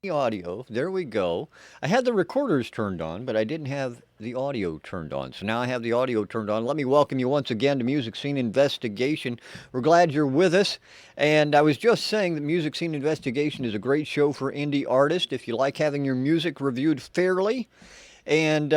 The audio. There we go. I had the recorders turned on, but I didn't have the audio turned on. So now I have the audio turned on. Let me welcome you once again to Music Scene Investigation. We're glad you're with us. And I was just saying that Music Scene Investigation is a great show for indie artists. If you like having your music reviewed fairly, and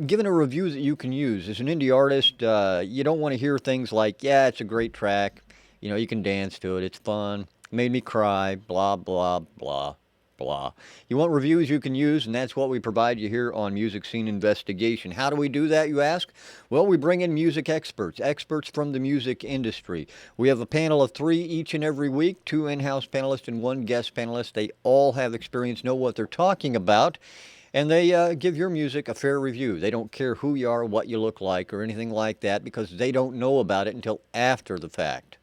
given a review that you can use. As an indie artist, you don't want to hear things like, yeah, it's a great track. You can dance to it. It's fun. Made me cry. Blah, blah, blah, blah. You want reviews you can use, and that's what we provide you here on Music Scene Investigation. How do we do that, you ask? Well, we bring in music experts, experts from the music industry. We have a panel of 3 each and every week, 2 in-house panelists and 1 guest panelist. They all have experience, know what they're talking about, and they give your music a fair review. They don't care who you are, what you look like, or anything like that because they don't know about it until after the fact.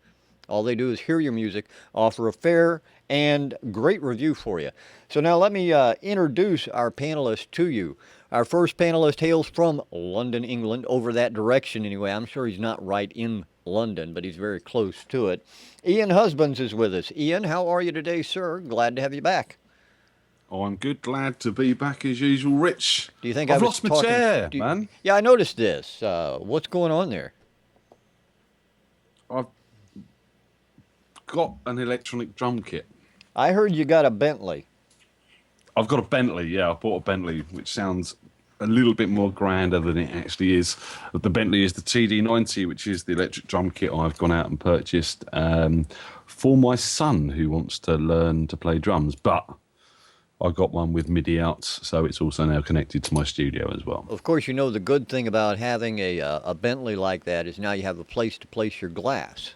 All they do is hear your music, offer a fair and great review for you. So now let me introduce our panelists to you. Our first panelist hails from London, England, over that direction anyway. I'm sure he's not right in London, but he's very close to it. Ian Husbands is with us. Ian, how are you today, sir? Glad to have you back. Oh, I'm good. Glad to be back as usual, Rich. Do you think I've I was lost my talking? chair, man. Yeah, I noticed this. What's going on there? I've got an electronic drum kit. I heard you got a Bentley. I've got a Bentley, yeah. I bought a Bentley, which sounds a little bit more grander than it actually is. The Bentley is the TD90, which is the electric drum kit I've gone out and purchased for my son who wants to learn to play drums. But I got one with MIDI outs, so it's also now connected to my studio as well. Of course, the good thing about having a Bentley like that is now you have a place to place your glass.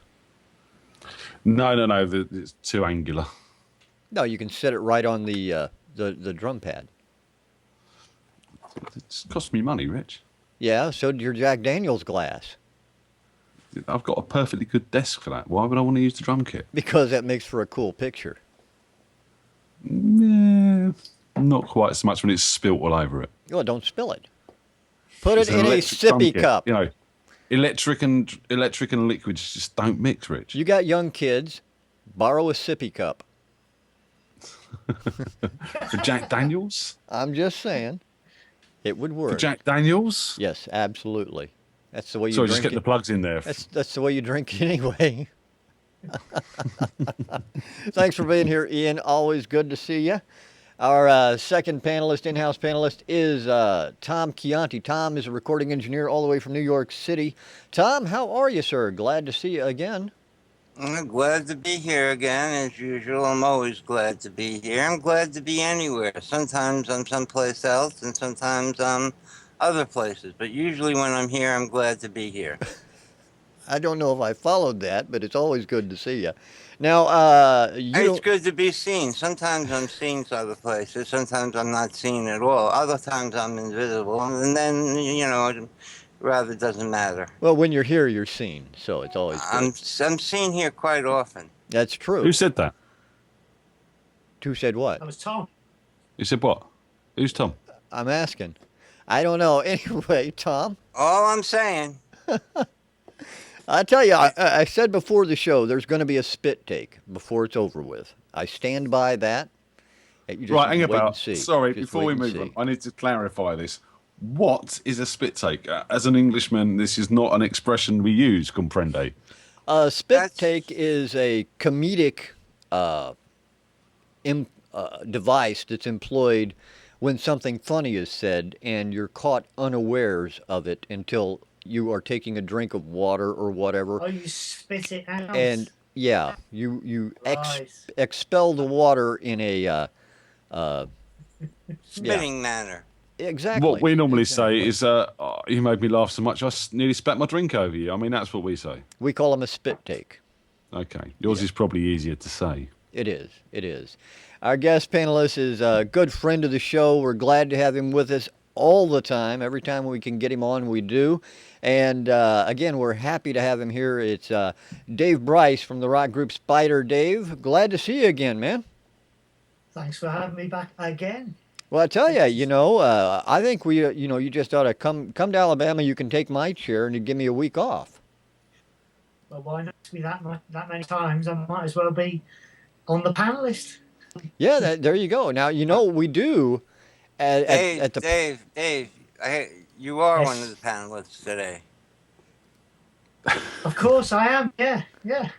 No, it's too angular. No, you can set it right on the drum pad. It's cost me money, Rich. Yeah, so did your Jack Daniels glass. I've got a perfectly good desk for that. Why would I want to use the drum kit? Because that makes for a cool picture. Yeah, not quite so much when it's spilt all over it. Well, don't spill it. Put it in a sippy cup. Electric and liquids just don't mix, Rich. You got young kids, borrow a sippy cup. For Jack Daniels? I'm just saying. It would work. For Jack Daniels? Yes, absolutely. That's the way you Sorry, drink just get the plugs in there. That's the way you drink it anyway. Thanks for being here, Ian. Always good to see you. Our second panelist, in-house panelist, is Tom Chianti. Tom is a recording engineer all the way from New York City. Tom, how are you, sir? Glad to see you again. I'm glad to be here again, as usual. I'm always glad to be here. I'm glad to be anywhere. Sometimes I'm someplace else, and sometimes I'm other places. But usually when I'm here, I'm glad to be here. I don't know if I followed that, but it's always good to see you. Now, it's good to be seen. Sometimes I'm seen other places. Sometimes I'm not seen at all. Other times I'm invisible. And then, it rather doesn't matter. Well, when you're here, you're seen. So it's always good. I'm seen here quite often. That's true. Who said that? Who said what? That was Tom. You said what? Who's Tom? I'm asking. I don't know. Anyway, Tom. All I'm saying. I tell you, I said before the show, there's going to be a spit take before it's over with. I stand by that. Right, hang about. Sorry, just before we move on, I need to clarify this. What is a spit take? As an Englishman, this is not an expression we use, comprende? Spit take is a comedic device that's employed when something funny is said and you're caught unawares of it until you are taking a drink of water or whatever. Oh, you spit it out. And yeah, you expel the water in a spitting manner. Exactly. What we normally say is, you made me laugh so much I nearly spat my drink over you. I mean, that's what we say. We call them a spit take. Okay. Yours is probably easier to say. It is. It is. Our guest panelist is a good friend of the show. We're glad to have him with us all the time. Every time we can get him on, we do. And again, we're happy to have him here. It's Dave Bryce from the rock group Spider. Dave, glad to see you again, man. Thanks for having me back again. Well, I tell you, I think you just ought to come to Alabama. You can take my chair and give me a week off. Well, why not me that many times? I might as well be on the panelist. Yeah, there you go. Now you know what we do at Dave, the. Dave, you are one of the Yes, panelists today. of course I am. Yeah, yeah.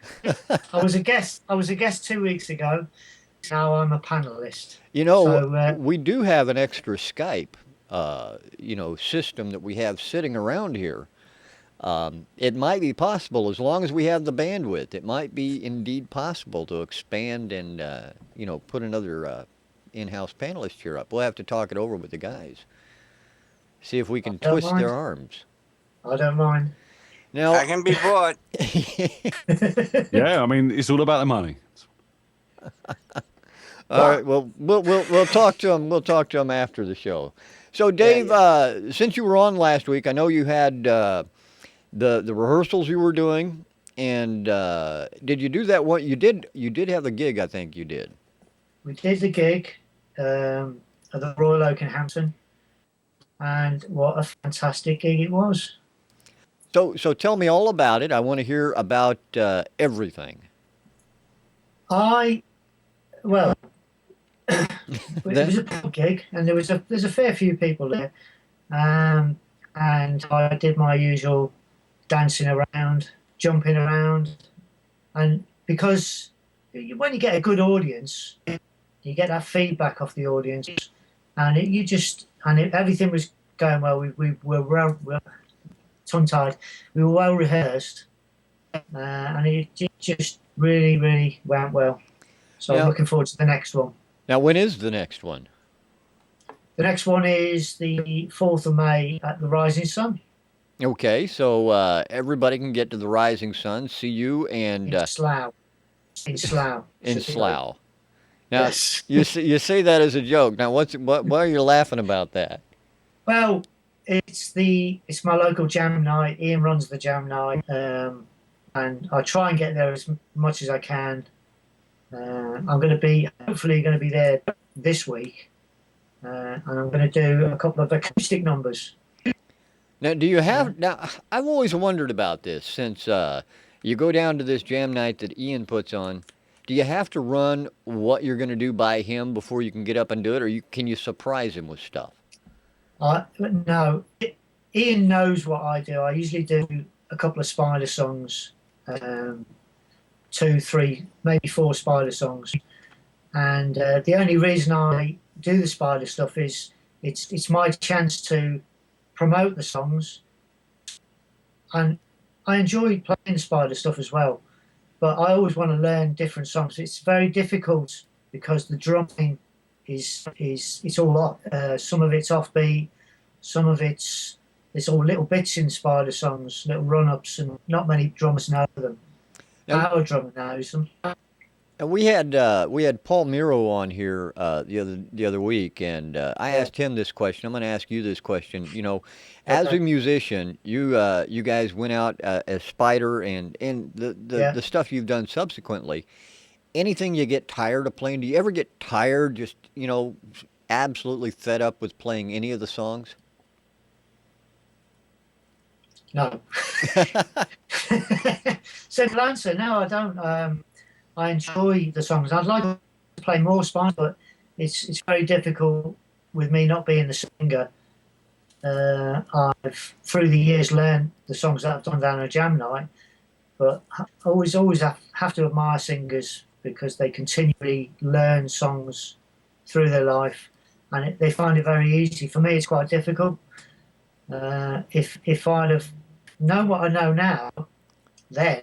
I was a guest. I was a guest 2 weeks ago. Now I'm a panelist. You know, So we do have an extra Skype, system that we have sitting around here. It might be possible, as long as we have the bandwidth, it might be indeed possible to expand and, put another in-house panelist here up. We'll have to talk it over with the guys, see if we I can don't twist their mind. arms. I don't mind. Now, I can be bought. Yeah, I mean, it's all about the money. all right, well, we'll talk to him. We'll talk to him after the show. So, Yeah, Dave, yeah. since you were on last week, I know you had the rehearsals you were doing, and did you do that one? You did have a gig, I think you did. We did the gig at the Royal Oak in Hampton, and what a fantastic gig it was. So tell me all about it. I want to hear about everything. I well, it That was a pub gig, and there's a fair few people there, and I did my usual dancing around, jumping around, and because when you get a good audience, you get that feedback off the audience, and everything was going well. We were tongue tied. We were well rehearsed, and it just really, really went well. So I'm now, looking forward to the next one. now when is the next one? The next one is the 4th of May at the Rising Sun Okay, so everybody can get to the Rising Sun, see you, and in Slough. In Slough. in Should be right. Slough. Now, Yes. you say that as a joke. Now, why are you laughing about that? Well, it's my local jam night. Ian runs the jam night, and I try and get there as much as I can. I'm going to be hopefully going to be there this week, and I'm going to do a couple of acoustic numbers. Now, do you have now? I've always wondered about this since you go down to this jam night that Ian puts on. Do you have to run what you're going to do by him before you can get up and do it, or can you surprise him with stuff? No, Ian knows what I do. I usually do a couple of Spider songs, 2, 3, maybe 4 Spider songs, and the only reason I do the Spider stuff is it's my chance to promote the songs, and I enjoy playing the Spider stuff as well. But I always want to learn different songs. It's very difficult because the drumming is it's all some of it's offbeat, some of it's all little bits in Spider songs, little run ups, and not many drummers know them. Now, Our drummer knows them. and we had Paul Miro on here the other week, and I Yeah, asked him this question. I'm going to ask you this question. As okay, a musician, you guys went out as Spider and yeah. the stuff you've done subsequently. Anything you get tired of playing? Do you ever get tired, just absolutely fed up with playing any of the songs? No. Simple answer. No, I don't. I enjoy the songs. I'd like to play more Spider, but it's very difficult with me not being the singer. I've through the years learned the songs that I've done down a jam night, but I always have to admire singers because they continually learn songs through their life, and they find it very easy. For me, it's quite difficult. If I'd have known what I know now, then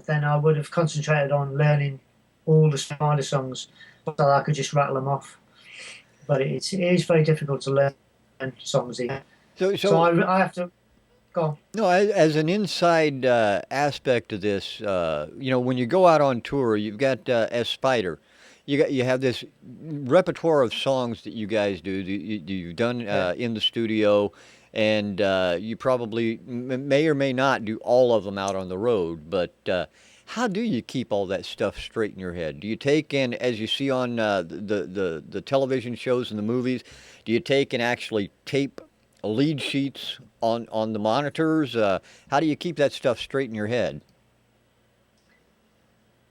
then I would have concentrated on learning all the Spider songs so that I could just rattle them off. But it is very difficult to learn songs here. So, So so I have to go on. no, as an inside aspect of this, when you go out on tour, you've got as Spider, you have this repertoire of songs that you guys do. You've done Yeah. in the studio, and you probably may or may not do all of them out on the road. But how do you keep all that stuff straight in your head? Do you take in, as you see on the television shows and the movies, do you take and actually tape lead sheets on the monitors? How do you keep that stuff straight in your head?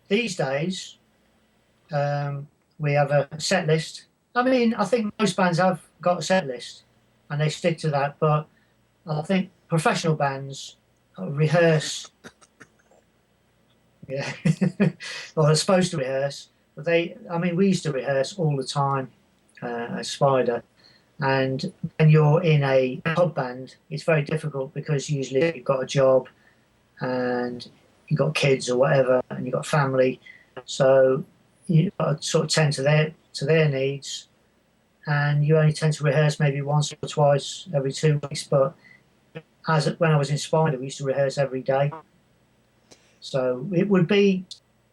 These days, We have a set list. I mean, I think most bands have got a set list and they stick to that, but I think professional bands rehearse. Yeah, well, they're supposed to rehearse, but we used to rehearse all the time at Spider. And when you're in a pub band, it's very difficult because usually you've got a job and you've got kids or whatever, and you've got family. So you sort of tend to their needs, and you only tend to rehearse maybe once or twice every 2 weeks. But when I was in Spider, we used to rehearse every day. So it would be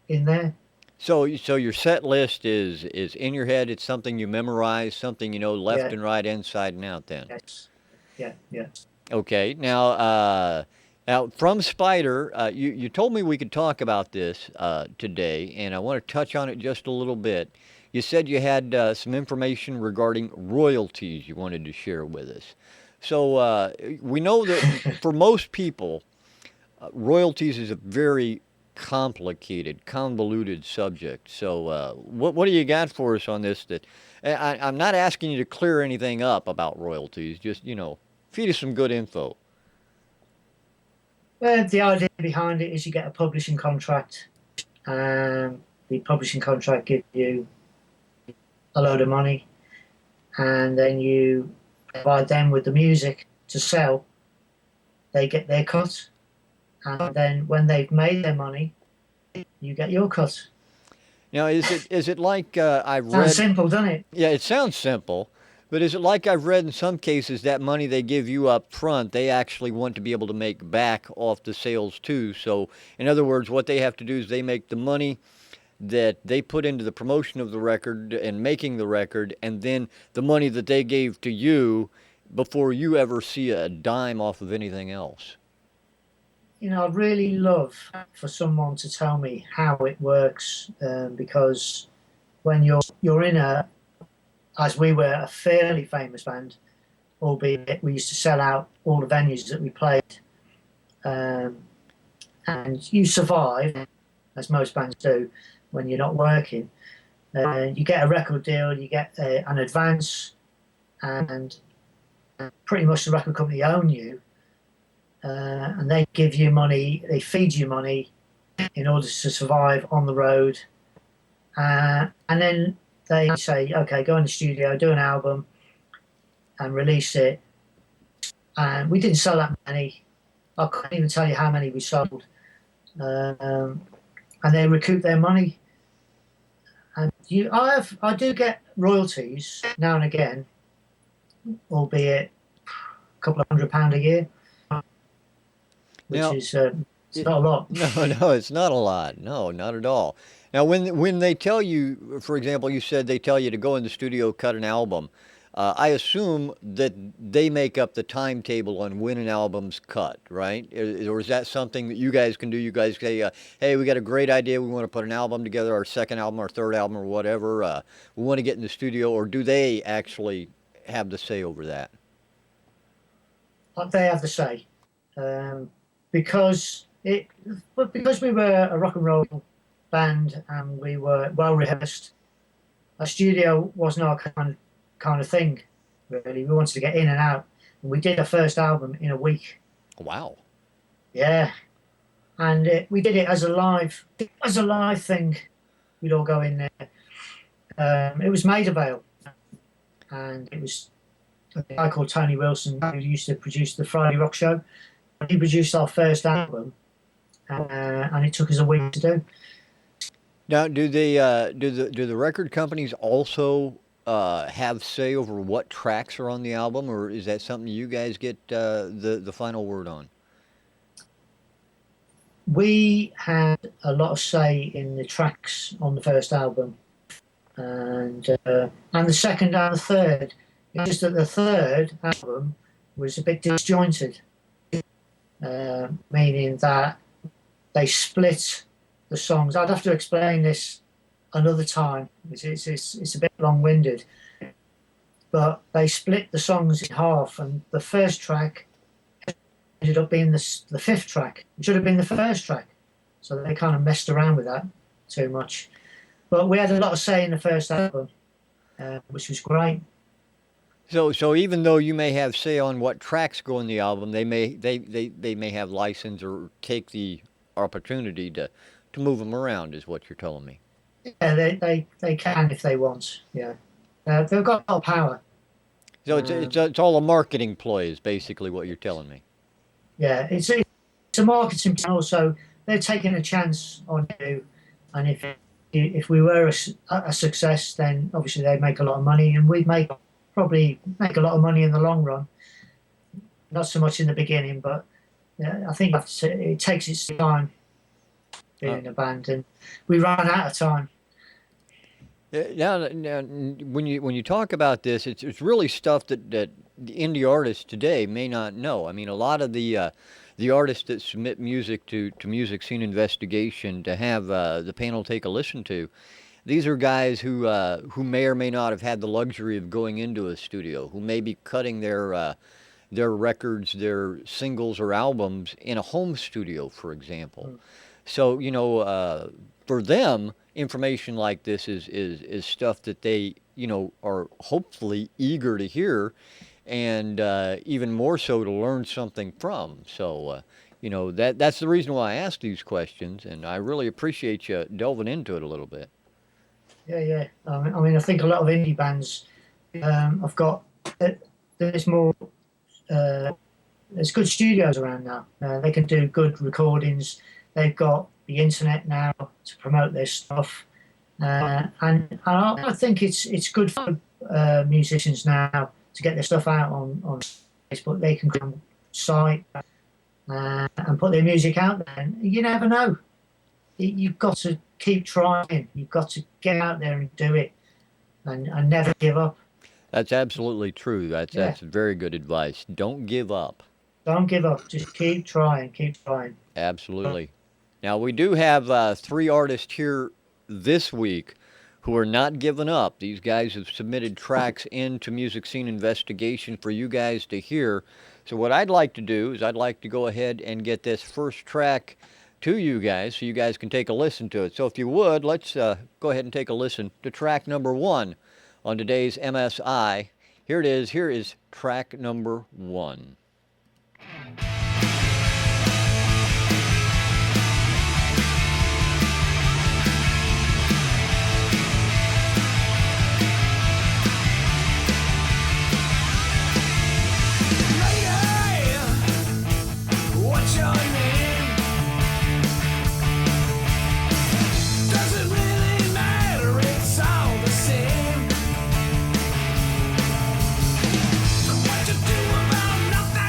in there. So your set list is in your head. It's something you memorize, something you know left Yeah. and right, inside and out. Then. Yes. Yeah. Okay. Now from Spider, you told me we could talk about this today, and I want to touch on it just a little bit. You said you had some information regarding royalties you wanted to share with us. So we know that for most people, royalties is a very complicated, convoluted subject. So what do you got for us on this? I'm not asking you to clear anything up about royalties. Just feed us some good info. Well, the idea behind it is you get a publishing contract, and the publishing contract gives you a load of money, and then you provide them with the music to sell. They get their cut, and then when they've made their money, you get your cut. Now, is it like I've read? Sounds simple, doesn't it? Yeah, it sounds simple, but is it like I've read in some cases that money they give you up front, they actually want to be able to make back off the sales too? So, in other words, what they have to do is they make the money that they put into the promotion of the record and making the record, and then the money that they gave to you before you ever see a dime off of anything else. I'd really love for someone to tell me how it works, because when you're in as we were, a fairly famous band, albeit we used to sell out all the venues that we played, and you survive, as most bands do, when you're not working. You get a record deal, you get an advance, and pretty much the record company own you. And they give you money, they feed you money in order to survive on the road. And then they say, okay, go in the studio, do an album and release it. And we didn't sell that many. I couldn't even tell you how many we sold. And they recoup their money. And I do get royalties now and again, albeit a couple of £100 a year. Which is it's not a lot. No, it's not a lot. No, not at all. Now, when they tell you, for example, you said they tell you to go in the studio, cut an album. I assume that they make up the timetable on when an album's cut, right? Or is that something that you guys can do? You guys say, hey, we got a great idea. We want to put an album together, our second album, our third album, or whatever. We want to get in the studio. Or do they actually have the say over that? They have the say. Because we were a rock and roll band and we were well rehearsed, a studio wasn't our kind of thing, really. We wanted to get in and out, and we did our first album in a week. Wow. Yeah, and we did it as a live thing. We'd all go in there. It was Maida Vale, and it was a guy called Tony Wilson who used to produce the Friday Rock Show. He produced our first album, and it took us a week to do. Now, do the record companies also have say over what tracks are on the album, or is that something you guys get the final word on? We had a lot of say in the tracks on the first album, and the second and the third. It's just that the third album was a bit disjointed. Meaning that they split the songs. I'd have to explain this another time. It's a bit long-winded, but they split the songs in half, and the first track ended up being the fifth track. It should have been the first track, so they kind of messed around with that too much. But we had a lot of say in the first album, which was great. So even though you may have say on what tracks go in the album, they may have license or take the opportunity to move them around, is what you're telling me. Yeah, they can if they want. Yeah, they've got a lot of power. So it's all a marketing ploy, is basically what you're telling me. Yeah, it's a marketing channel, so they're taking a chance on you, and if we were a success, then obviously they'd make a lot of money, and we'd probably make a lot of money in the long run. Not so much in the beginning, but yeah, I think it takes its time being a band, and we ran out of time. Now, when you talk about this, it's really stuff that the indie artists today may not know. I mean, a lot of the artists that submit music to Music Scene Investigation to have the panel take a listen to, these are guys who may or may not have had the luxury of going into a studio, who may be cutting their records, their singles or albums in a home studio, for example. So, for them, information like this is stuff that they, are hopefully eager to hear, and even more so to learn something from. So, that's the reason why I ask these questions, and I really appreciate you delving into it a little bit. Yeah. I mean, I think a lot of indie bands have got there's more. There's good studios around now. They can do good recordings. They've got the internet now to promote their stuff, and I think it's good for musicians now to get their stuff out on Facebook. They can come site and put their music out there. And you never know. You've got to keep trying. You've got to get out there and do it, and never give up. That's absolutely true. That's very good advice. Don't give up. Don't give up. Just keep trying. Keep trying. Absolutely. Now, we do have 3 artists here this week who are not giving up. These guys have submitted tracks into Music Scene Investigation for you guys to hear. So what I'd like to do is I'd like to go ahead and get this first track to you guys so you guys can take a listen to it. So if you would, let's go ahead and take a listen to track number 1 on today's MSI. Here it is. Here is track number 1. What you do about nothing?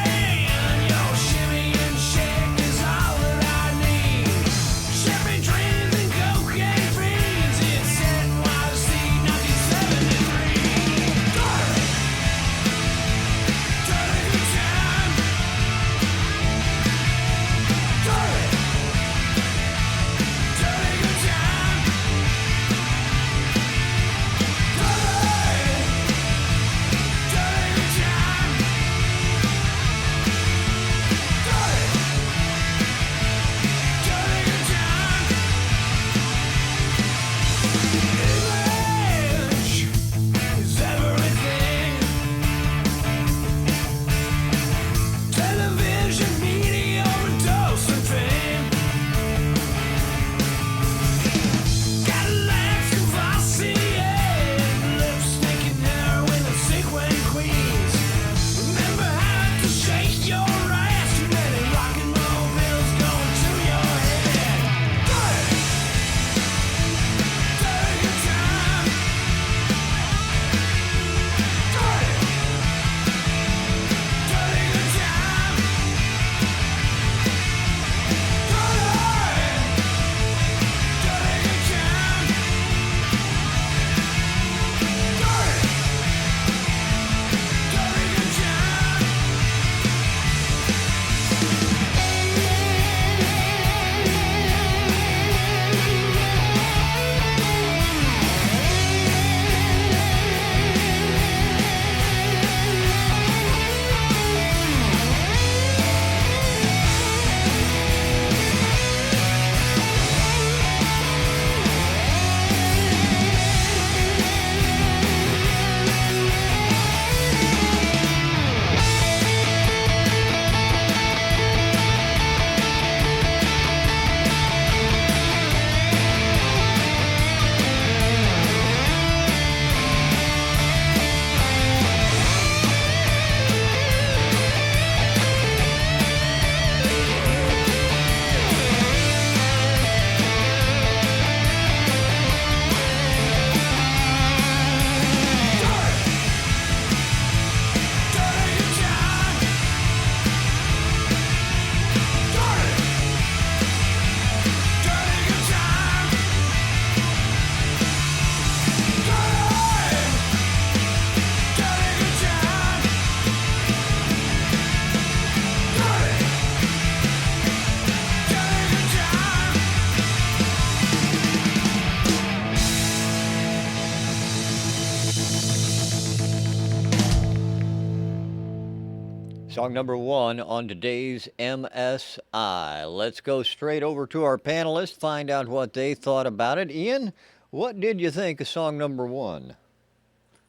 Song number 1 on today's MSI. Let's go straight over to our panelists, find out what they thought about it. Ian, what did you think of song number 1?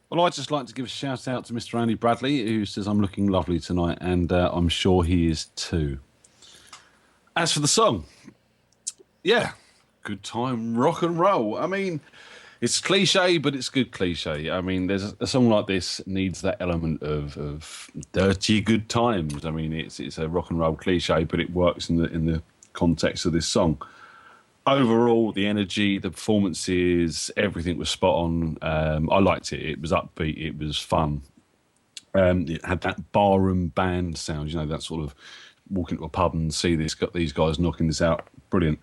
Well, I'd just like to give a shout out to Mr. Andy Bradley, who says I'm looking lovely tonight, and I'm sure he is too. As for the song, yeah, good time rock and roll. I mean, it's cliche, but it's good cliche. I mean, there's a song like this needs that element of dirty good times. I mean, it's a rock and roll cliche, but it works in the context of this song. Overall, the energy, the performances, everything was spot on. I liked it. It was upbeat. It was fun. It had that barroom band sound, you know, that sort of walk into a pub and see these guys knocking this out. Brilliant.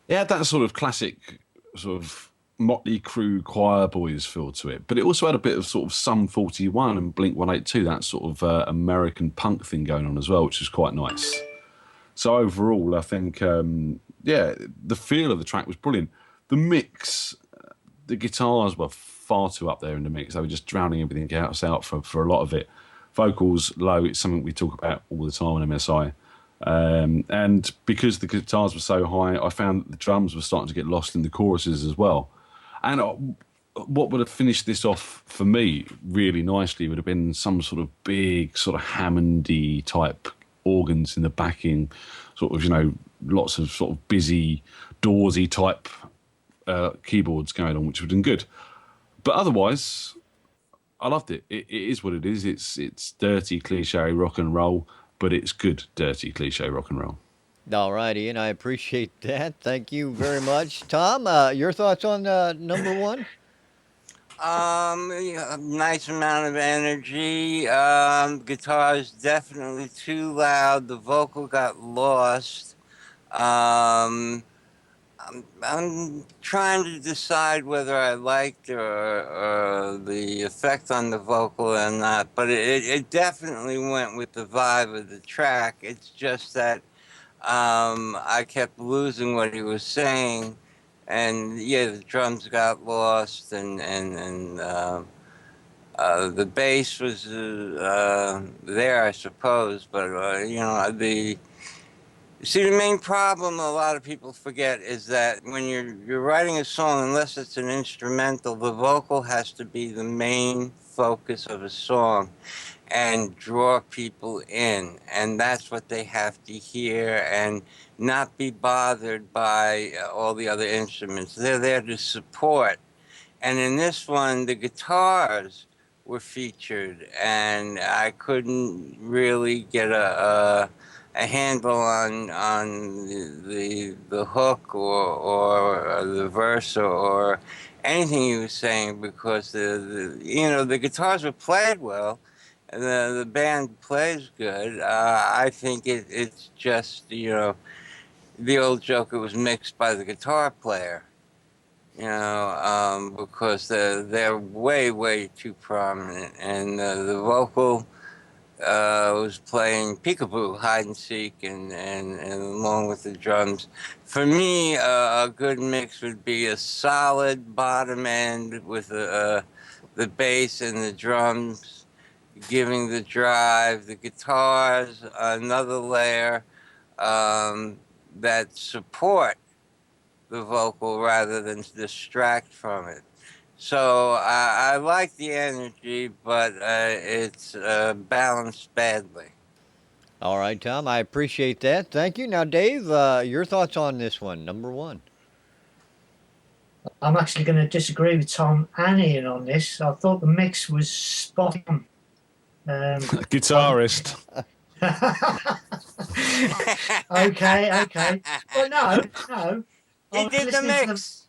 It had that sort of classic sort of Motley Crue choir boys feel to it, but it also had a bit of sort of Sum 41 and Blink 182, that sort of American punk thing going on as well, which is quite nice. So overall, I think, the feel of the track was brilliant. The mix, the guitars were far too up there in the mix. They were just drowning everything else out for a lot of it. Vocals low, it's something we talk about all the time on MSI. And because the guitars were so high, I found that the drums were starting to get lost in the choruses as well. And what would have finished this off for me really nicely would have been some sort of big, sort of Hammondy type organs in the backing, sort of, you know, lots of sort of busy, Dawsy type keyboards going on, which would have been good. But otherwise, I loved it. It is what it is. It's dirty, cliche rock and roll, but it's good, dirty, cliche rock and roll. All right, Ian, I appreciate that. Thank you very much. Tom, your thoughts on number 1? Yeah, nice amount of energy. Guitar's definitely too loud. The vocal got lost. I'm trying to decide whether I liked or the effect on the vocal or not, but it definitely went with the vibe of the track. It's just that I kept losing what he was saying, and yeah, the drums got lost, and the bass was there, I suppose, but the main problem a lot of people forget is that when you're writing a song, unless it's an instrumental, the vocal has to be the main focus of a song and draw people in, and that's what they have to hear and not be bothered by all the other instruments. They're there to support. And in this one, the guitars were featured, and I couldn't really get a handle on the hook or the verse or anything he was saying, because the guitars were played well. The band plays good. I think it's just, the old joke, it was mixed by the guitar player, because they're way, way too prominent. And the vocal was playing peekaboo, hide and seek, and along with the drums. For me, a good mix would be a solid bottom end with the bass and the drums giving the drive, the guitars, another layer that support the vocal rather than distract from it. So I like the energy, but it's balanced badly. All right, Tom, I appreciate that. Thank you. Now, Dave, your thoughts on this one, number 1? I'm actually going to disagree with Tom and Ian on this. I thought the mix was spot on. Guitarist. Okay. Well, no. He did the mix.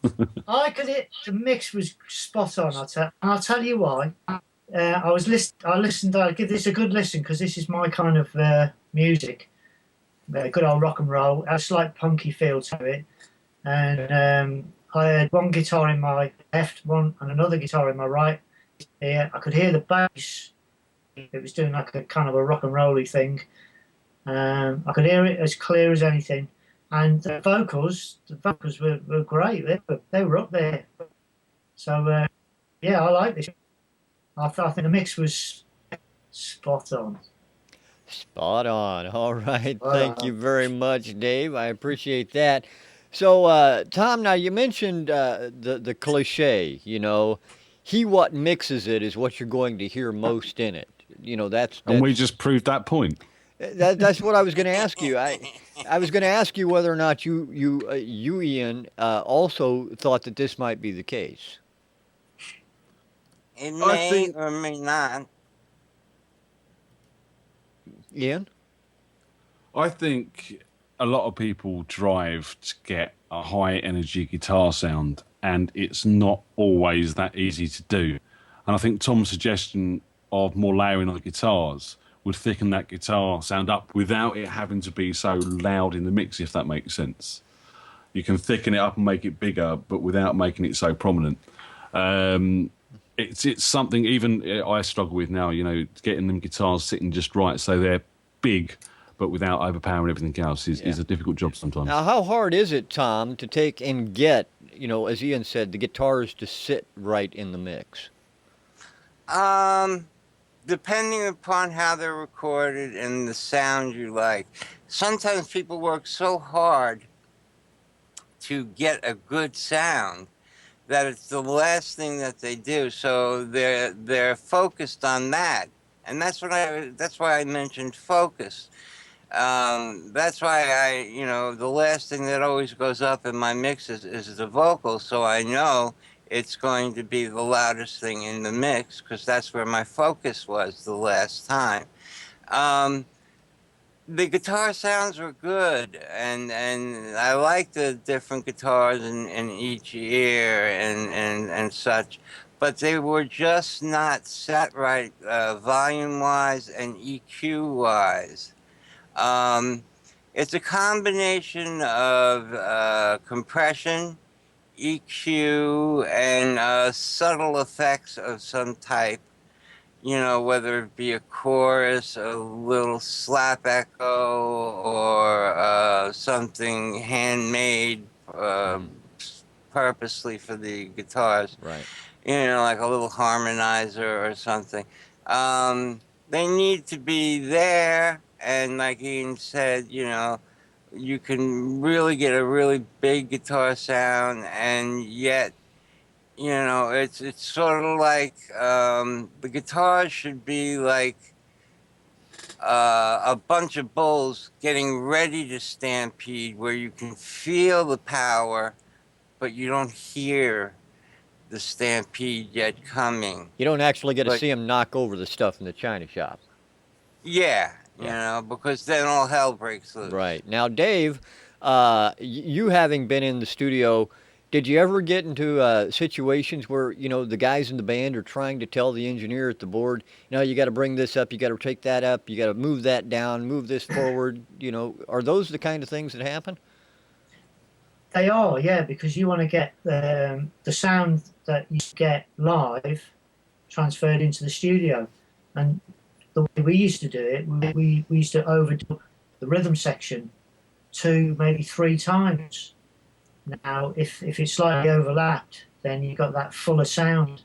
The mix was spot on. I'll tell you why. I listened. I'll give this a good listen, because this is my kind of music. Good old rock and roll. A slight punky feel to it, and I had one guitar in my left, one and another guitar in my right. Yeah, I could hear the bass. It was doing like a kind of a rock and rolly thing. I could hear it as clear as anything, and the vocals were great. They were up there. So I like this. I think the mix was Spot on. Spot on. All right. Spot Thank you on. very much, Dave. I appreciate that. So, Tom, now you mentioned the cliche. He what mixes it is what you're going to hear most in it. That's And we that's just proved that point. that's what I was going to ask you. I was going to ask you whether or not you Ian, also thought that this might be the case. It I may think or may not. Ian? I think a lot of people drive to get a high energy guitar sound, and it's not always that easy to do. And I think Tom's suggestion of more layering on the guitars would thicken that guitar sound up without it having to be so loud in the mix, if that makes sense. You can thicken it up and make it bigger, but without making it so prominent. It's something even I struggle with now, getting them guitars sitting just right so they're big, but without overpowering everything else is a difficult job sometimes. Now, how hard is it, Tom, to take and get, as Ian said, the guitars to sit right in the mix? Depending upon how they're recorded and the sound you like. Sometimes people work so hard to get a good sound that it's the last thing that they do. So they're focused on that, and that's why I mentioned focus. That's why the last thing that always goes up in my mixes is the vocal, so I know it's going to be the loudest thing in the mix because that's where my focus was the last time. The guitar sounds were good, and I like the different guitars in each ear and such, but they were just not set right volume-wise and EQ-wise. It's a combination of compression, EQ, and subtle effects of some type, whether it be a chorus, a little slap echo, or something handmade purposely for the guitars. Right. Like a little harmonizer or something. They need to be there, and like Ian said, you can really get a really big guitar sound, and yet, it's sort of like the guitar should be like a bunch of bulls getting ready to stampede, where you can feel the power, but you don't hear the stampede yet coming. You don't actually get to But see him knock over the stuff in the china shop. yeah, because then all hell breaks loose. Right. Now, Dave, you having been in the studio, did you ever get into situations where, the guys in the band are trying to tell the engineer at the board, you got to bring this up, you got to take that up, you got to move that down, move this forward, are those the kind of things that happen? They are, yeah, because you want to get the sound that you get live transferred into the studio. And the way we used to do it, we used to overdub the rhythm section 2, maybe 3 times. Now, if it's slightly overlapped, then you got that fuller sound.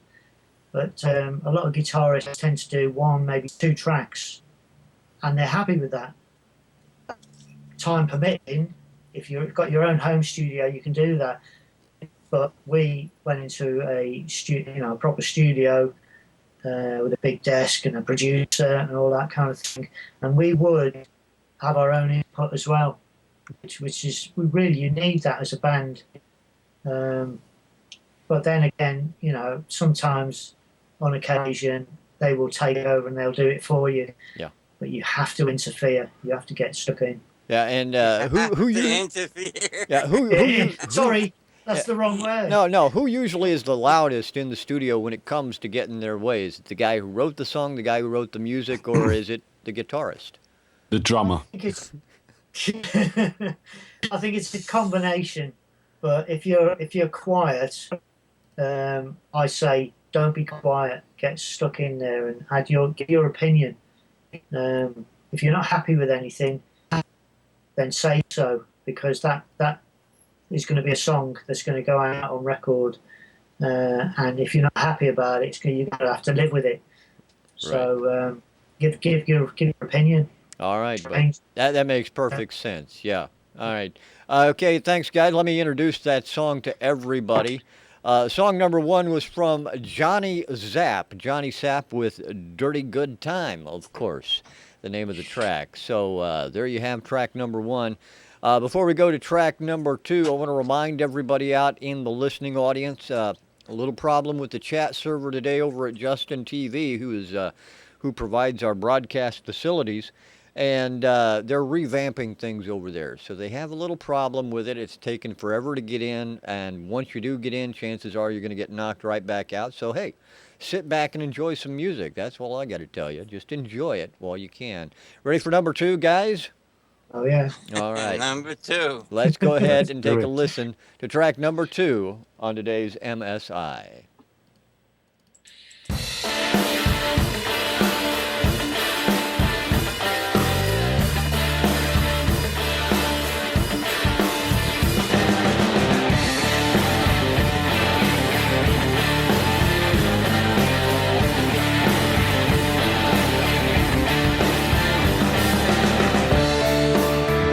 But a lot of guitarists tend to do 1, maybe 2 tracks, and they're happy with that. Time permitting, if you've got your own home studio, you can do that. But we went into a studio, a proper studio with a big desk and a producer and all that kind of thing, and we would have our own input as well, which is really, you need that as a band. But then again, sometimes on occasion they will take over and they'll do it for you. Yeah. But you have to interfere. You have to get stuck in. Yeah, and who you interfere? Yeah, who Sorry, that's the wrong word. No. Who usually is the loudest in the studio when it comes to getting their way? Is it the guy who wrote the song, the guy who wrote the music, or is it the guitarist? The drummer. I think it's a combination. But if you're quiet, I say don't be quiet. Get stuck in there and give your opinion. If you're not happy with anything, then say so, because that is going to be a song that's going to go out on record, and if you're not happy about it, you're going to have to live with it. So give your opinion. All right, but Change. that makes perfect sense. Yeah. All right. Okay. Thanks, guys. Let me introduce that song to everybody. Song number one was from Johnny Zapp. Johnny Zapp with "Dirty Good Time," of course, the name of the track. So there you have track number one. Before we go to track number two, I want to remind everybody out in the listening audience. A little problem with the chat server today over at Justin TV, who provides our broadcast facilities, and they're revamping things over there. So they have a little problem with it. It's taken forever to get in, and once you do get in, chances are you're going to get knocked right back out. So hey, sit back and enjoy some music. That's all I got to tell you. Just enjoy it while you can. Ready for number two, guys? Oh yeah. All right. Number two. Let's go ahead and do take a it. listen to track number two on today's MSI.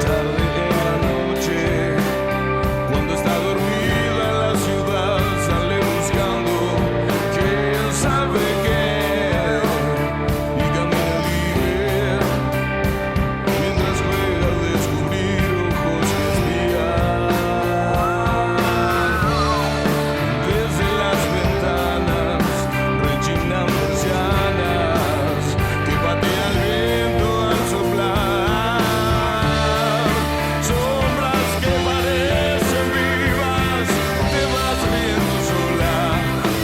Tarde en la noche, cuando está dormida la ciudad, sale buscando quién sabe qué y camina libre mientras juega a descubrir ojos que espían. Desde las ventanas rechinan persianas que patea el viento al soplar. Sombras que parecen vivas, te vas riendo sola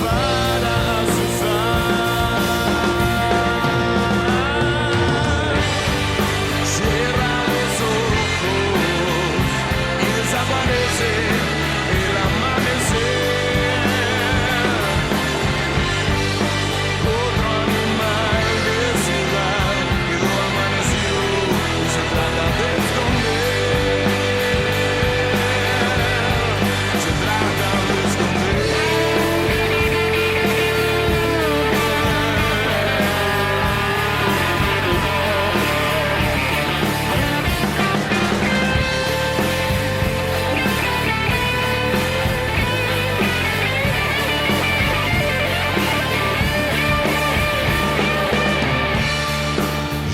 para asustar. Cierra los ojos y desaparece el amanecer. Otro animal de ciudad quedó amanecido y se trata de esconder. Se trata de esconder.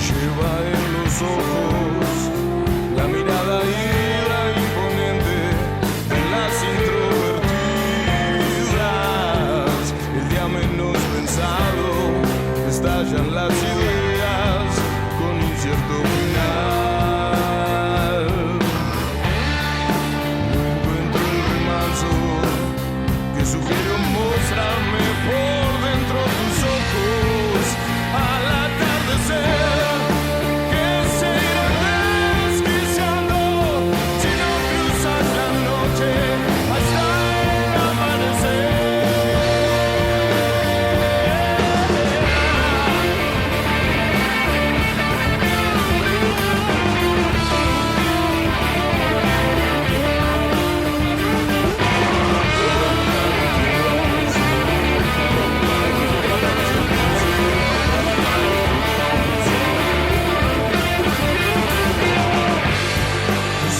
Lleva en los ojos la mirada ida imponente de las introvertidas. El día menos pensado estallan las ideas con incierto final. No encuentro el remanso que sugiere mostrarme por dentro tus ojos al atardecer, que se irán desquiciando si no cruzas la noche hasta el amanecer.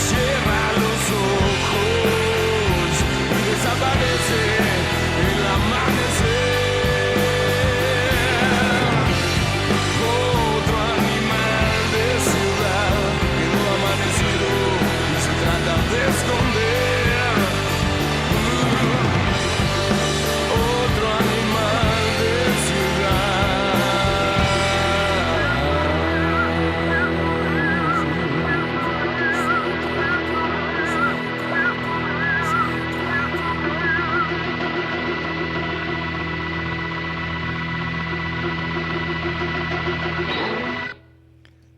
Cierra los ojos y desaparece el amanecer. Otro animal de ciudad quedó amanecido y se trata de esconder. Otro animal de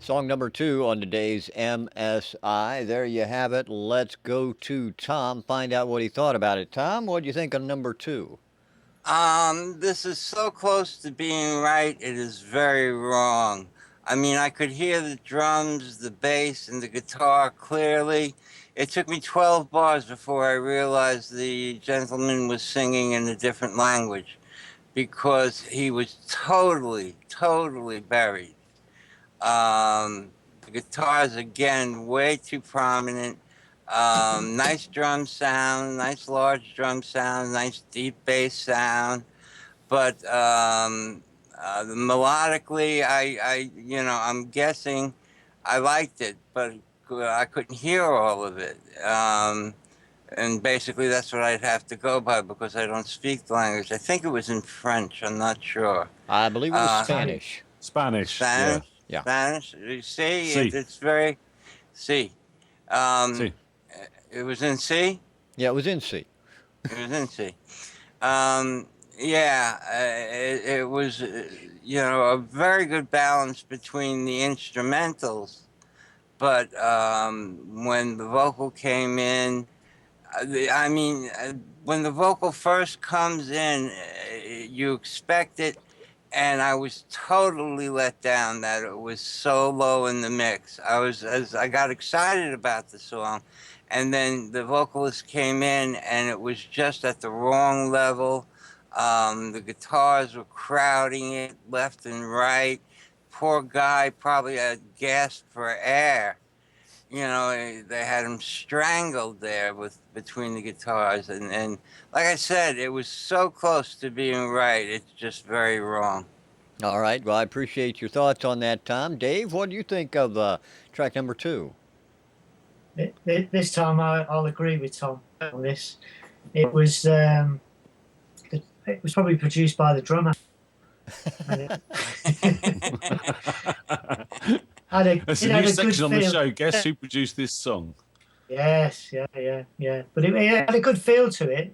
Song number two on today's MSI. There you have it. Let's go to Tom, find out what he thought about it. Tom, what do you think of number two? This is so close to being right, it is very wrong. I mean, I could hear the drums, the bass, and the guitar clearly. It took me 12 bars before I realized the gentleman was singing in a different language because he was totally buried. The guitars, again, way too prominent. Nice drum sound, nice large drum sound, nice deep bass sound. But melodically, I'm guessing I liked it, but I couldn't hear all of it. And basically, that's what I'd have to go by because I don't speak the language. I think it was in French. I'm not sure. I believe it was Uh, Spanish. Spanish. Spanish. Yeah. Spanish. You see, C. it's very C. See. It was in C. Yeah, it was in C. It was in C. Yeah, it was, a very good balance between the instrumentals, but when the vocal came in, when the vocal first comes in, you expect it, and I was totally let down that it was so low in the mix. I got excited about the song, and then the vocalist came in, and it was just at the wrong level. The guitars were crowding it left and right. Poor guy probably had gasped for air. They had him strangled there between the guitars, and like I said, it was so close to being right. It's just very wrong. All right. Well, I appreciate your thoughts on that, Tom. Dave, what do you think of track number 2? This time I'll agree with Tom on this. It was probably produced by the drummer. That's a new section on the show. Guess who produced this song? Yes, yeah. But it had a good feel to it.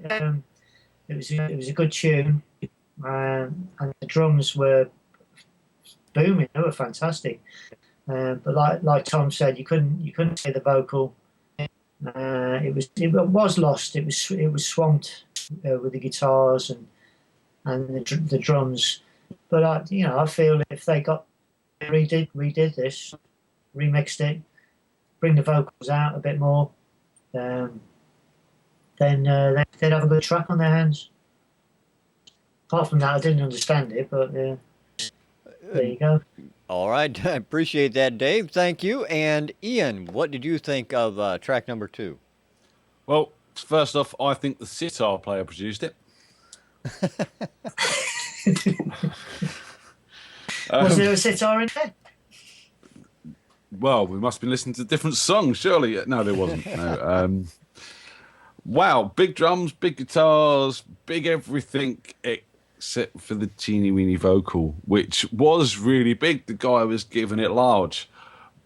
It was a good tune, and the drums were booming. They were fantastic. But like Tom said, you couldn't hear the vocal. It was lost. It was swamped with the guitars and the drums. But I feel if they redid this, remixed it, bring the vocals out a bit more, then they'd have a good track on their hands. Apart from that, I didn't understand it, but there you go. All right. I appreciate that, Dave. Thank you. And Ian, what did you think of track number 2? Well, first off, I think the sitar player produced it. Was there a sitar in there? Well, we must have been listening to different songs, surely. No, there wasn't. No. Wow, big drums, big guitars, big everything except for the teeny weeny vocal, which was really big. The guy was giving it large,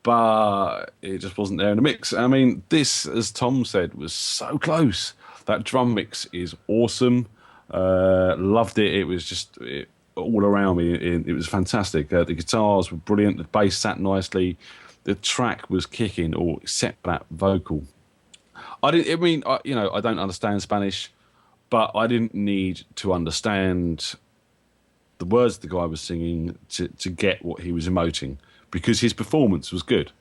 but it just wasn't there in the mix. I mean, this, as Tom said, was so close. That drum mix is awesome. Loved it. It was just all around me. It was fantastic. The guitars were brilliant. The bass sat nicely. The track was kicking, all except that vocal. I don't understand Spanish, but I didn't need to understand the words the guy was singing to get what he was emoting, because his performance was good.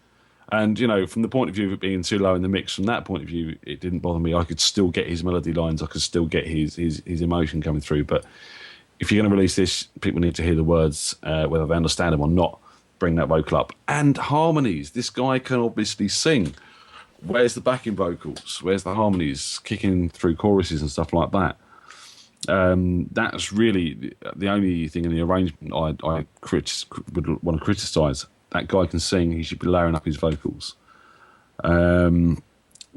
And, from the point of view of it being too low in the mix, from that point of view, it didn't bother me. I could still get his melody lines. I could still get his emotion coming through. But if you're going to release this, people need to hear the words, whether they understand them or not. Bring that vocal up. And harmonies. This guy can obviously sing. Where's the backing vocals? Where's the harmonies kicking through choruses and stuff like that? That's really the only thing in the arrangement I would want to criticise. That guy can sing. He should be layering up his vocals. The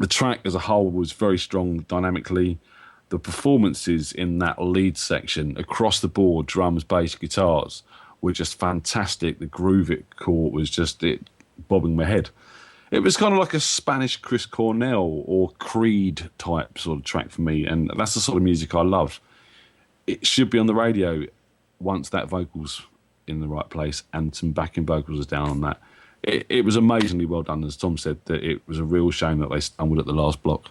track as a whole was very strong dynamically. The performances in that lead section across the board, drums, bass, guitars, were just fantastic. The groove it caught was just bobbing my head. It was kind of like a Spanish Chris Cornell or Creed type sort of track for me, and that's the sort of music I love. It should be on the radio once that vocal's in the right place and some backing vocals are down on that. It was amazingly well done, as Tom said. That it was a real shame that they stumbled at the last block.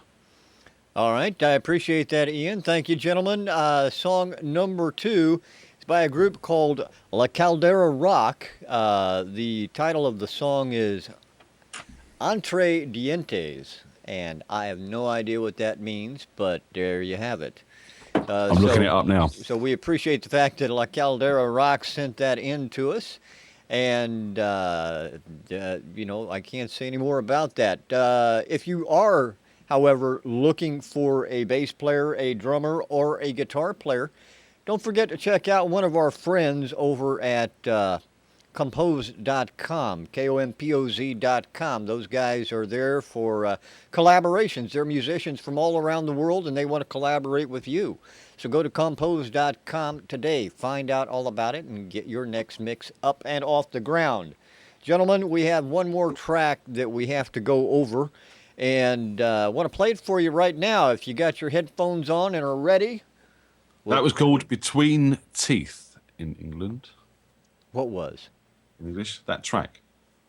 All right. I appreciate that, Ian. Thank you, gentlemen. Song number 2 is by a group called La Caldera Rock. The title of the song is Entre, Dientes, and I have no idea what that means, but there you have it. I'm looking it up now. So we appreciate the fact that La Caldera Rock sent that in to us. And, I can't say any more about that. If you are, however, looking for a bass player, a drummer, or a guitar player, don't forget to check out one of our friends over at compose.com, Kompoz.com. Those guys are there for collaborations. They're musicians from all around the world, and they want to collaborate with you. So go to compose.com today. Find out all about it and get your next mix up and off the ground. Gentlemen, we have one more track that we have to go over, and I want to play it for you right now. If you got your headphones on and are ready. That was called Between Teeth in England. What was? In English, that track.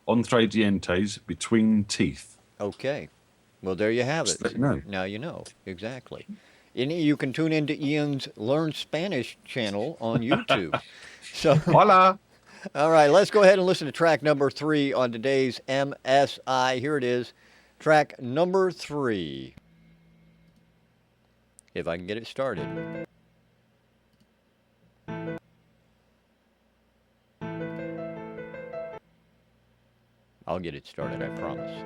Entre, Dientes, Between Teeth. Okay. Well, there you have it. Just let you know. Now you know. Exactly. And you can tune into Ian's Learn Spanish channel on YouTube. So, Hola! all right, let's go ahead and listen to track number 3 on today's MSI. Here it is, track number 3. If I can get it started. I'll get it started, I promise.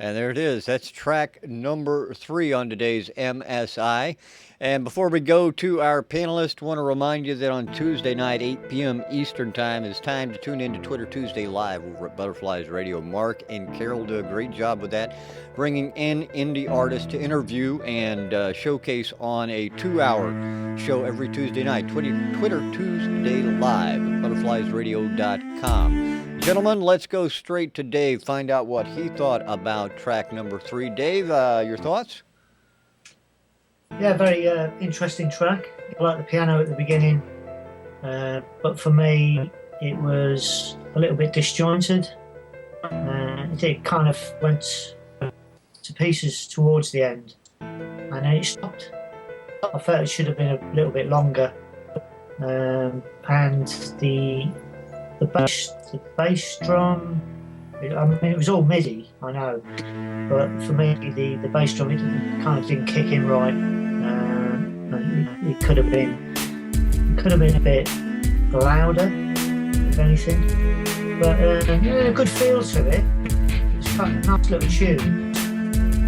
And there it is. That's track number 3 on today's MSI. And before we go to our panelist, I want to remind you that on Tuesday night, 8 p.m. Eastern Time, it's time to tune in to Twitter Tuesday Live over at Butterflies Radio. Mark and Carol do a great job with that, bringing in indie artists to interview and showcase on a 2-hour show every Tuesday night. Twitter Tuesday Live at butterfliesradio.com. Gentlemen, let's go straight to Dave, find out what he thought about track number 3. Dave, your thoughts? Yeah, very interesting track. I like the piano at the beginning, but for me, it was a little bit disjointed. It kind of went to pieces towards the end, and then it stopped. I felt it should have been a little bit longer, and the bass drum. I mean, it was all MIDI, I know, but for me, the bass drum, it didn't kick in right. It could have been a bit louder, if anything. But a good feel to it. It's kind of a nice little tune.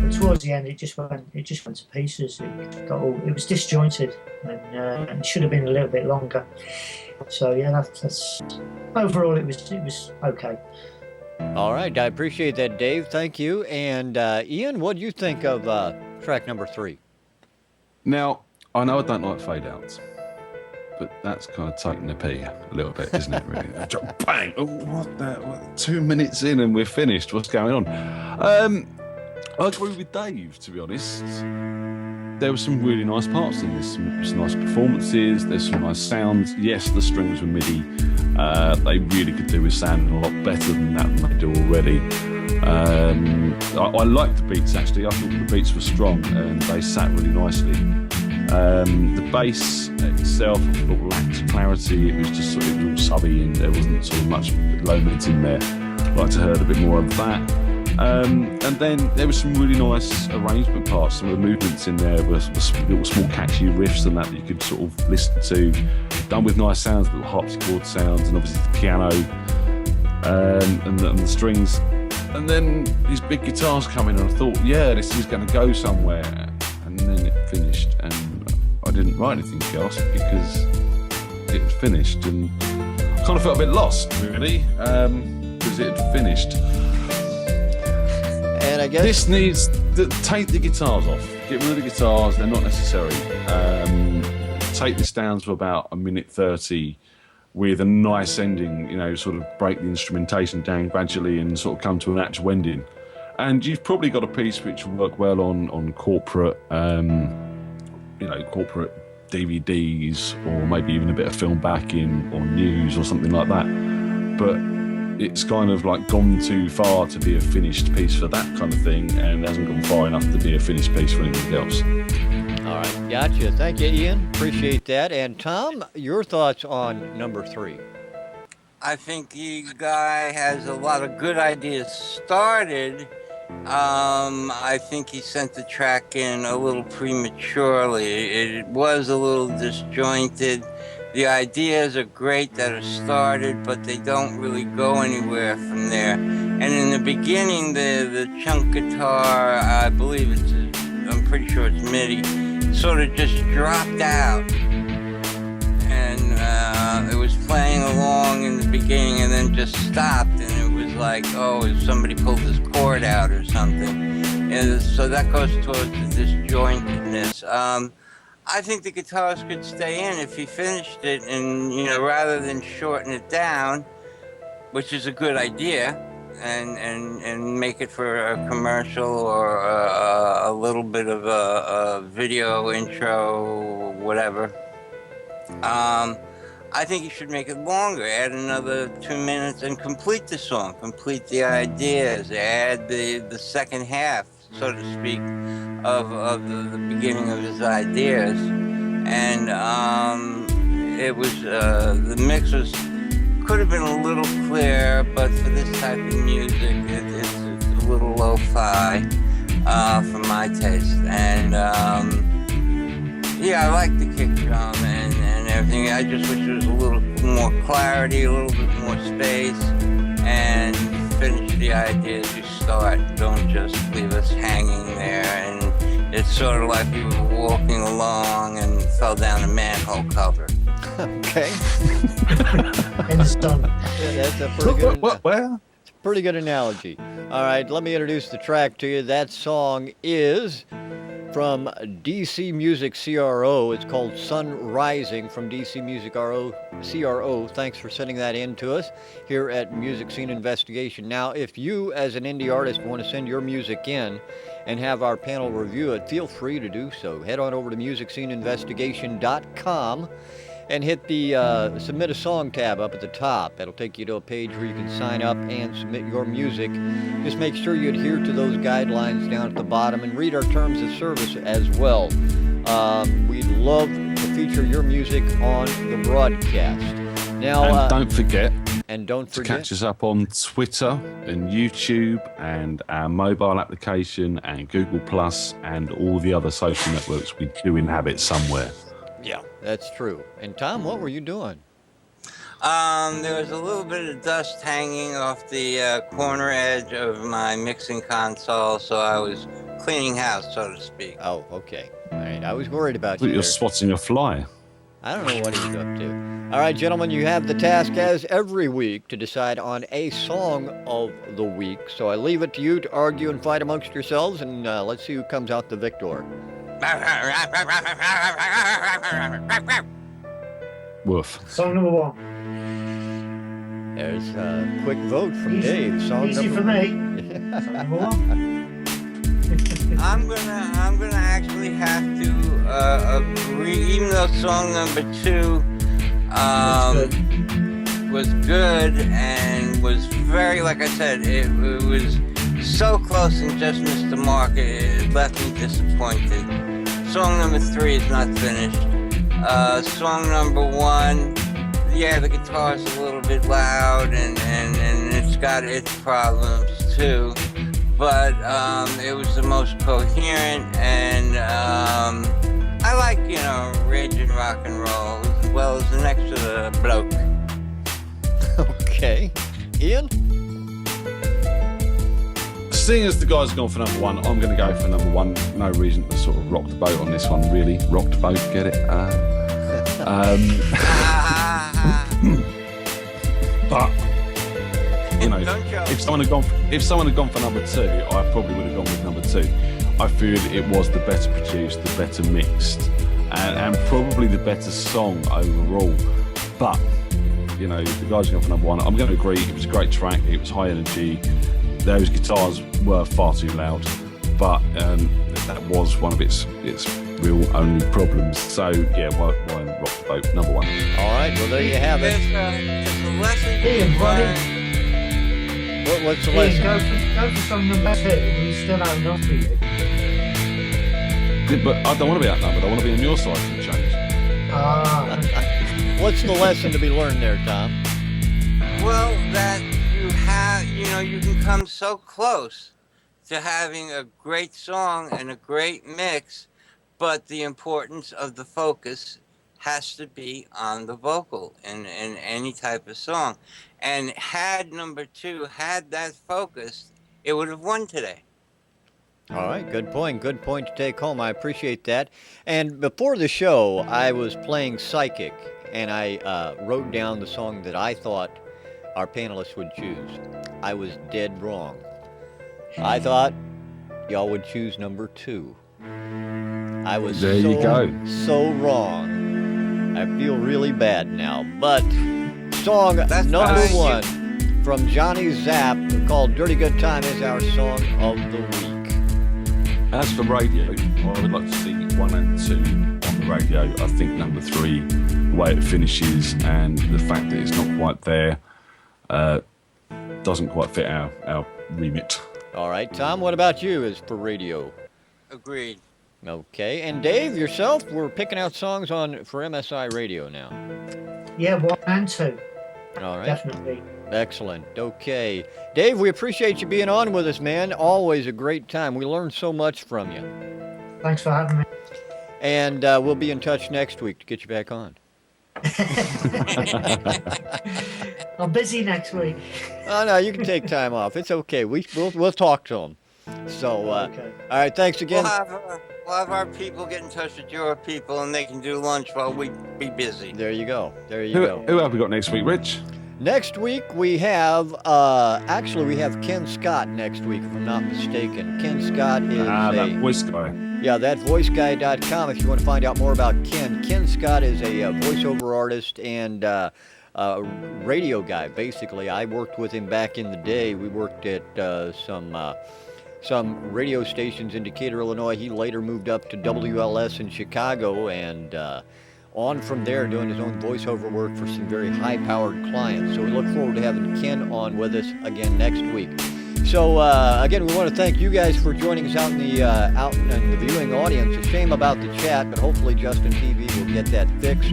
But towards the end, it just went to pieces. It was disjointed, and it should have been a little bit longer. So yeah, that's overall it was okay. All right, I appreciate that, Dave. Thank you. And Ian, what do you think of track number 3? Now, I know I don't like fade outs, but that's kind of taking the pee a little bit, isn't it? Really, bang! Oh, what? 2 minutes in and we're finished. What's going on? I agree with Dave, to be honest. There were some really nice parts in this, some nice performances, there's some nice sounds. Yes, the strings were MIDI. They really could do with sounding a lot better than that than they do already. I liked the beats, actually. I thought the beats were strong and they sat really nicely. The bass itself, I thought, lacked clarity. It was just sort of all subby and there wasn't sort of much low mids in there. I'd like to hear a bit more of that. And then there were some really nice arrangement parts. Some of the movements in there were little small catchy riffs and that you could sort of listen to, done with nice sounds, little harpsichord sounds, and obviously the piano and the strings. And then these big guitars come in and I thought, yeah, this is going to go somewhere. And then it finished and I didn't write anything else because it finished and I kind of felt a bit lost, really, because it had finished. And I guess this needs to take the guitars off. Get rid of the guitars; they're not necessary. Take this down to about 1:30 with a nice ending. You know, sort of break the instrumentation down gradually and sort of come to an actual ending. And you've probably got a piece which will work well on corporate, corporate DVDs or maybe even a bit of film backing or news or something like that. But it's kind of like gone too far to be a finished piece for that kind of thing, and it hasn't gone far enough to be a finished piece for anything else. All right, gotcha. Thank you, Ian. Appreciate that. And Tom, your thoughts on number 3? I think the guy has a lot of good ideas started. I think he sent the track in a little prematurely. It was a little disjointed. The ideas are great that are started, but they don't really go anywhere from there. And in the beginning, the chunk guitar, I believe I'm pretty sure it's MIDI, sort of just dropped out. And it was playing along in the beginning and then just stopped. And it was like, oh, if somebody pulled this chord out or something. And so that goes towards the disjointedness. I think the guitars could stay in if he finished it and, rather than shorten it down, which is a good idea, and make it for a commercial or a little bit of a video intro, whatever. I think you should make it longer, add another 2 minutes and complete the song, complete the ideas, add the second half, so to speak, of the beginning of his ideas. And it was, the mix could have been a little clear, but for this type of music, it's a little lo-fi for my taste. And yeah, I like the kick drum and everything. I just wish there was a little more clarity, a little bit more space, and finish the ideas you start. Don't just leave us hanging there. And it's sort of like you were walking along and fell down a manhole cover. Okay. In the sun. Yeah, that's a pretty good. Where? It's a pretty good analogy. All right, let me introduce the track to you. That song is from DC Music CRO. It's called Sun Rising from DC Music CRO. Thanks for sending that in to us here at Music Scene Investigation. Now, if you as an indie artist want to send your music in and have our panel review it, feel free to do so. Head on over to musicsceneinvestigation.com and hit the Submit a Song tab up at the top. That'll take you to a page where you can sign up and submit your music. Just make sure you adhere to those guidelines down at the bottom and read our terms of service as well. We'd love to feature your music on the broadcast. Now, and don't forget to catch us up on Twitter and YouTube and our mobile application and Google Plus and all the other social networks we do inhabit somewhere. Yeah, that's true. And Tom, what were you doing? There was a little bit of dust hanging off the corner edge of my mixing console, so I was cleaning house, so to speak. Oh, okay. All right, I was worried about you. You're there. swatting a fly. I don't know what he's up to. All right, gentlemen, you have the task as every week to decide on a song of the week. So I leave it to you to argue and fight amongst yourselves, and let's see who comes out the victor. Woof. Song number 1. There's a quick vote from Easy- Dave. Song Easy number for me. Song number 1. I'm gonna actually have to agree, even though song number 2 was good and was very, like I said, it was so close and just missed the mark. It left me disappointed. Song number 3 is not finished. Song number 1, yeah, the guitar's a little bit loud and it's got its problems too. But it was the most coherent, and I like, raging rock and roll as well as the next to the bloke. Okay. Ian? Seeing as the guys have gone for number 1, I'm going to go for number 1. No reason to sort of rock the boat on this one, really. Rock the boat, get it? But if someone had gone for number 2, I probably would have gone with number 2. I feel it was the better produced, the better mixed, and probably the better song overall. But the guys have gone for number 1. I'm going to agree. It was a great track. It was high energy. Those guitars were far too loud, but that was one of its real only problems. So yeah, why rock the boat? Number 1. All right. Well, there you have it. It's a lesson to Ian, be buddy. learned. What's the Ian, lesson? go for song number 2. We still have enough for you. But I don't want to be outnumbered. I want to be on your side for the change. What's the lesson to be learned there, Tom? Well, that you can come so close to having a great song and a great mix, but the importance of the focus has to be on the vocal in any type of song. And had number 2 had that focus, it would have won today. All right, good point. Good point to take home. I appreciate that. And before the show, I was playing Psychic, and I wrote down the song that I thought our panelists would choose. I was dead wrong. I thought y'all would choose number 2. I was There you go. so wrong. I feel really bad now. But song That's number fine. 1 from Johnny Zapp called Dirty Good Time is our song of the week. As for radio, I would like to see 1 and 2 on the radio. I think number 3, the way it finishes and the fact that it's not quite there, doesn't quite fit our remit. All right, Tom, what about you as for radio? Agreed. Okay, and Dave, yourself, we're picking out songs for MSI radio now. Yeah, 1 and 2. All right. Definitely. Excellent. Okay. Dave, we appreciate you being on with us, man. Always a great time. We learned so much from you. Thanks for having me. And we'll be in touch next week to get you back on. I'm busy next week. Oh, no, you can take time off. It's okay. We'll talk to them. So, Okay. all right, thanks again. We'll have our people get in touch with your people, and they can do lunch while we be busy. There you go. There you Who go. have we got next week, Rich? Next week we have, actually we have Ken Scott next week, if I'm not mistaken. Ken Scott is That voice guy. yeah, thatvoiceguy.com if you want to find out more about Ken. Ken Scott is a voiceover artist and radio guy, basically. I worked with him back in the day. We worked at some radio stations in Decatur, Illinois. He later moved up to WLS in Chicago and on from there doing his own voiceover work for some very high-powered clients. So we look forward to having Ken on with us again next week. So again, we want to thank you guys for joining us out in the viewing audience. A shame about the chat, but hopefully Justin TV will get that fixed,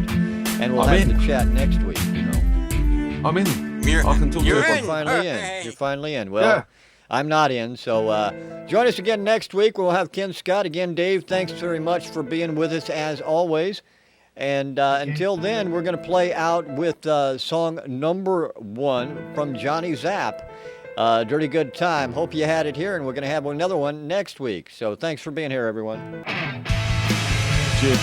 and we'll have the chat next week. I'm in. I can talk to You're everyone. in. You're finally in. Hooray. You're finally in. Well, Yeah. I'm not in, so join us again next week. We'll have Ken Scott again. Dave, thanks very much for being with us as always. And until then, we're going to play out with song number 1 from Johnny Zapp, Dirty Good Time. Hope you had it here, and we're going to have another one next week. So thanks for being here, everyone. Cheers.